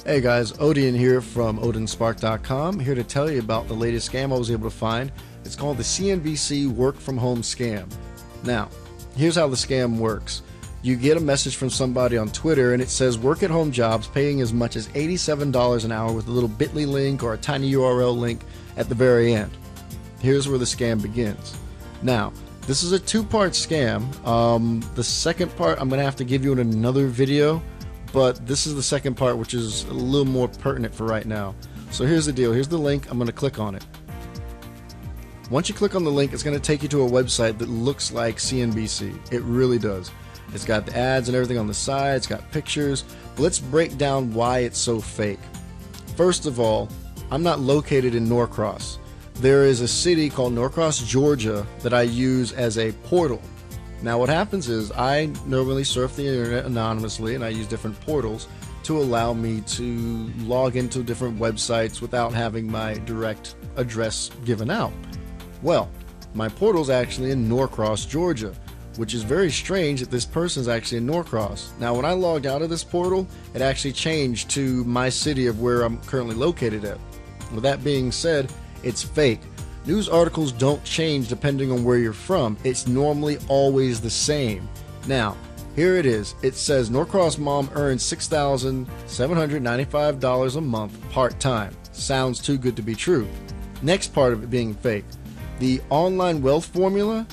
Hey guys, Odin here from OdinSpark.com, here to tell you about the latest scam I was able to find. It's called the CNBC Work From Home Scam. Now, here's how the scam works. You get a message from somebody on Twitter and it says work at home jobs paying as much as $87 an hour with a little bit.ly link or a tiny URL link at the very end. Here's where the scam begins. Now, this is a two-part scam. The second part I'm going to have to give you in another video, but this is the second part, which is a little more pertinent for right now. So here's the deal. Here's the link. I'm going to click on it. Once you click on the link, it's going to take you to a website that looks like CNBC. It really does. It's got the ads and everything on the side. It's got pictures. But let's break down why it's so fake. First of all, I'm not located in Norcross. There is a city called Norcross, Georgia that I use as a portal. Now what happens is I normally surf the internet anonymously and I use different portals to allow me to log into different websites without having my direct address given out. Well, my portal's actually in Norcross, Georgia, which is very strange that this person's actually in Norcross. Now when I logged out of this portal, it actually changed to my city of where I'm currently located at. With that being said, it's fake. News articles don't change depending on where you're from. It's normally always the same. Now, here it is. It says Norcross mom earns $6,795 a month part-time. Sounds too good to be true. Next part of it being fake. The online wealth formula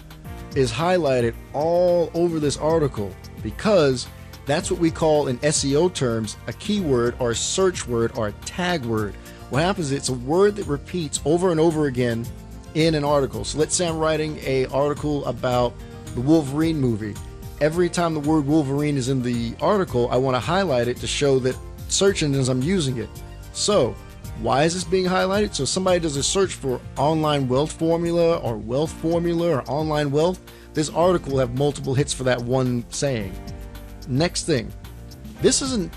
is highlighted all over this article because that's what we call in SEO terms a keyword or a search word or a tag word. What happens is it's a word that repeats over and over again in an article. So let's say I'm writing an article about the Wolverine movie. Every time the word Wolverine is in the article, I want to highlight it to show that search engines I'm using it. So why is this being highlighted? So somebody does a search for online wealth formula or online wealth. This article will have multiple hits for that one saying. Next thing, this is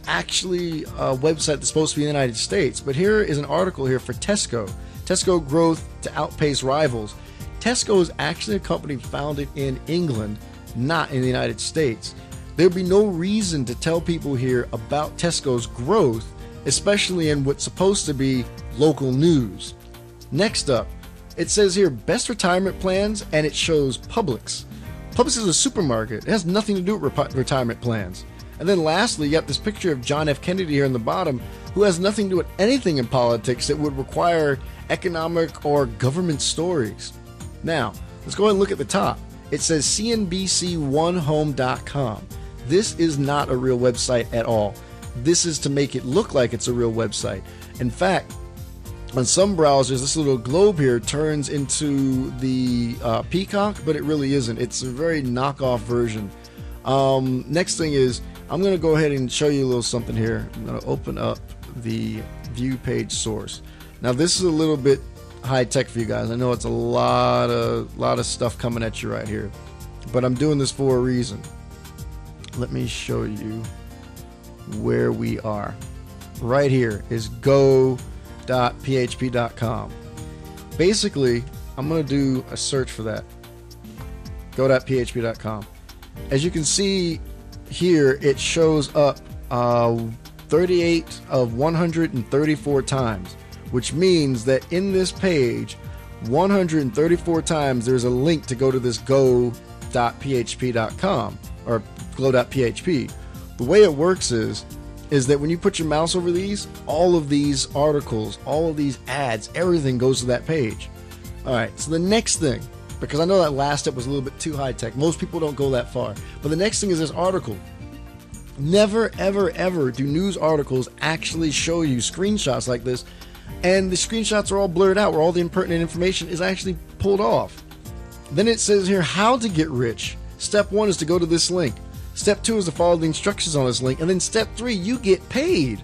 actually a website that's supposed to be in the United States, but here is an article here for Tesco. Tesco growth to outpace rivals. Tesco is actually a company founded in England, not in the United States. There'd be no reason to tell people here about Tesco's growth, especially in what's supposed to be local news. Next up, it says here best retirement plans, and it shows Publix. Publix is a supermarket. It has nothing to do with retirement plans. And then lastly, you got this picture of John F. Kennedy here in the bottom, who has nothing to do with anything in politics that would require economic or government stories. Now, let's go ahead and look at the top. It says CNBC1home.com. This is not a real website at all. This is to make it look like it's a real website. In fact, on some browsers, this little globe here turns into the peacock, but it really isn't. It's a very knockoff version. Next thing is, I'm going to go ahead and show you a little something here. I'm going to open up the view page source. Now this is a little bit high tech for you guys. I know it's a lot of stuff coming at you right here, but I'm doing this for a reason. Let me show you where we are. Right here is go.php.com. Basically, I'm going to do a search for that. Go.php.com. As you can see here, it shows up 38 of 134 times, which means that in this page 134 times there's a link to go to this go.php.com or go.php. The way it works is that when you put your mouse over these, all of these articles, all of these ads, everything goes to that page. Alright, so the next thing, because I know that last step was a little bit too high tech. Most people don't go that far. But the next thing is this article. Never, ever, ever do news articles actually show you screenshots like this. And the screenshots are all blurred out where all the impertinent information is actually pulled off. Then it says here how to get rich. Step 1 is to go to this link. Step 2 is to follow the instructions on this link. And then step 3, you get paid.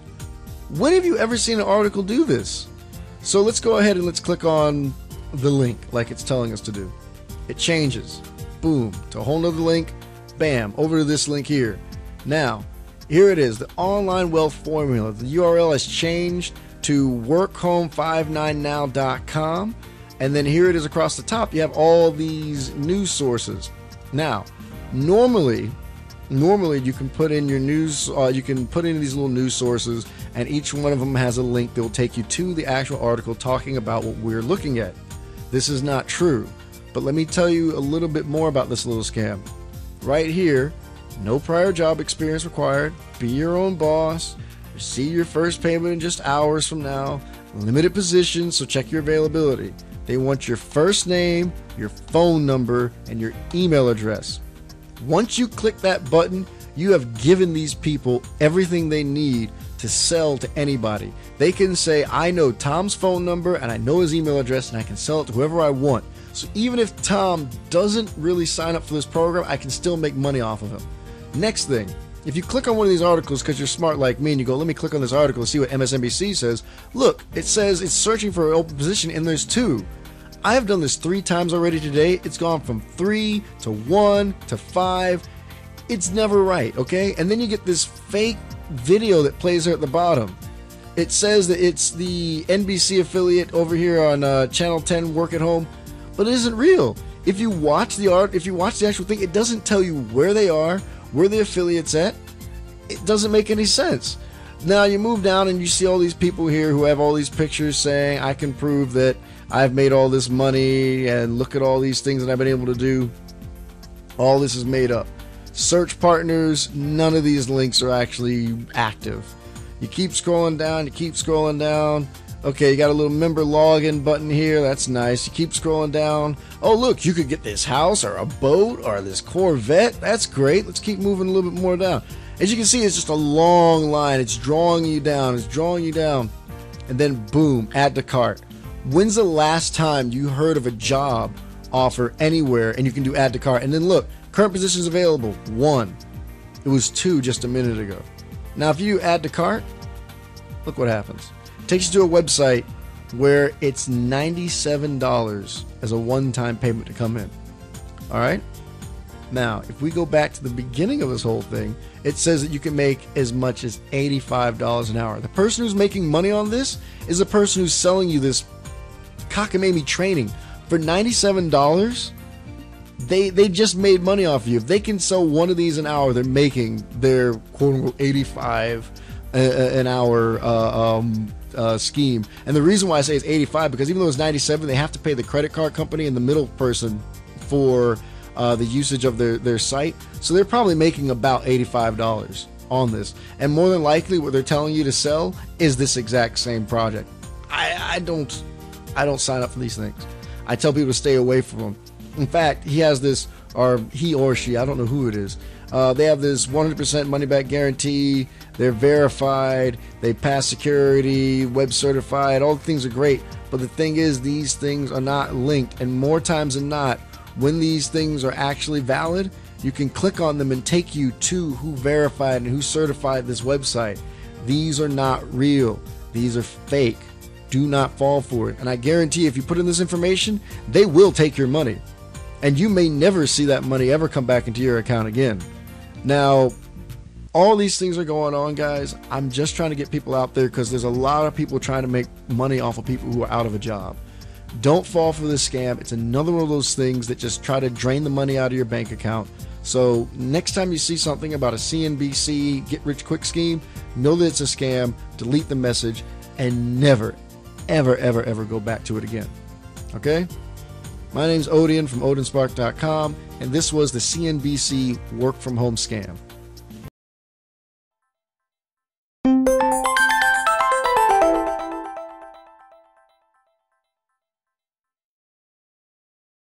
When have you ever seen an article do this? So let's go ahead and let's click on the link like it's telling us to do. It changes, boom, to a whole nother link, bam, over to this link here. Now, here it is, the online wealth formula. The URL has changed to workhome59now.com, and then here it is across the top. You have all these news sources. Now, normally Normally you can put in your news, you can put in these little news sources, and each one of them has a link that will take you to the actual article talking about what we're looking at. This is not true, but let me tell you a little bit more about this little scam. Right here, no prior job experience required, be your own boss, receive your first payment in just hours from now, limited positions, so check your availability. They want your first name, your phone number, and your email address. Once you click that button, you have given these people everything they need to sell to anybody. They can say, I know Tom's phone number and I know his email address and I can sell it to whoever I want. So even if Tom doesn't really sign up for this program, I can still make money off of him. Next thing, if you click on one of these articles because you're smart like me and you go, let me click on this article and see what MSNBC says. Look, it says it's searching for an open position and there's 2. I have done this 3 times already today. It's gone from 3 to 1 to 5. It's never right, okay? And then you get this fake video that plays there at the bottom. It says that it's the NBC affiliate over here on Channel 10 Work at Home, but it isn't real. If you watch the actual thing, it doesn't tell you where they are, where the affiliate's at. It doesn't make any sense. Now you move down and you see all these people here who have all these pictures saying, I can prove that I've made all this money and look at all these things that I've been able to do. All this is made up. Search partners, none of these links are actually active. You keep scrolling down, you keep scrolling down. Okay, you got a little member login button here. That's nice. You keep scrolling down. Oh, look, you could get this house or a boat or this Corvette. That's great. Let's keep moving a little bit more down. As you can see, it's just a long line. It's drawing you down. It's drawing you down. And then boom, add to cart. When's the last time you heard of a job offer anywhere and you can do add to cart? And then look, current positions available, 1. It was 2 just a minute ago. Now, if you add to cart, look what happens. It takes you to a website where it's $97 as a one-time payment to come in. All right? Now, if we go back to the beginning of this whole thing, it says that you can make as much as $85 an hour. The person who's making money on this is the person who's selling you this cockamamie training. For $97, they just made money off of you. If they can sell one of these an hour, they're making their quote-unquote 85 an hour scheme. And the reason why I say it's 85, because even though it's 97, they have to pay the credit card company and the middle person for the usage of their site. So they're probably making about $85 on this. And more than likely what they're telling you to sell is this exact same project. I don't sign up for these things. I tell people to stay away from them. In fact, he has this, or he or she, I don't know who it is. They have this 100% money back guarantee. They're verified. They pass security, web certified. All the things are great. But the thing is, these things are not linked. And more times than not, when these things are actually valid, you can click on them and take you to who verified and who certified this website. These are not real. These are fake. Do not fall for it. And I guarantee if you put in this information, they will take your money. And you may never see that money ever come back into your account again. Now, all these things are going on, guys. I'm just trying to get people out there because there's a lot of people trying to make money off of people who are out of a job. Don't fall for this scam. It's another one of those things that just try to drain the money out of your bank account. So next time you see something about a CNBC get-rich-quick scheme, know that it's a scam, delete the message, and never, ever, ever, ever go back to it again. Okay? My name's Odian from OdinSpark.com, and this was the CNBC Work From Home Scam.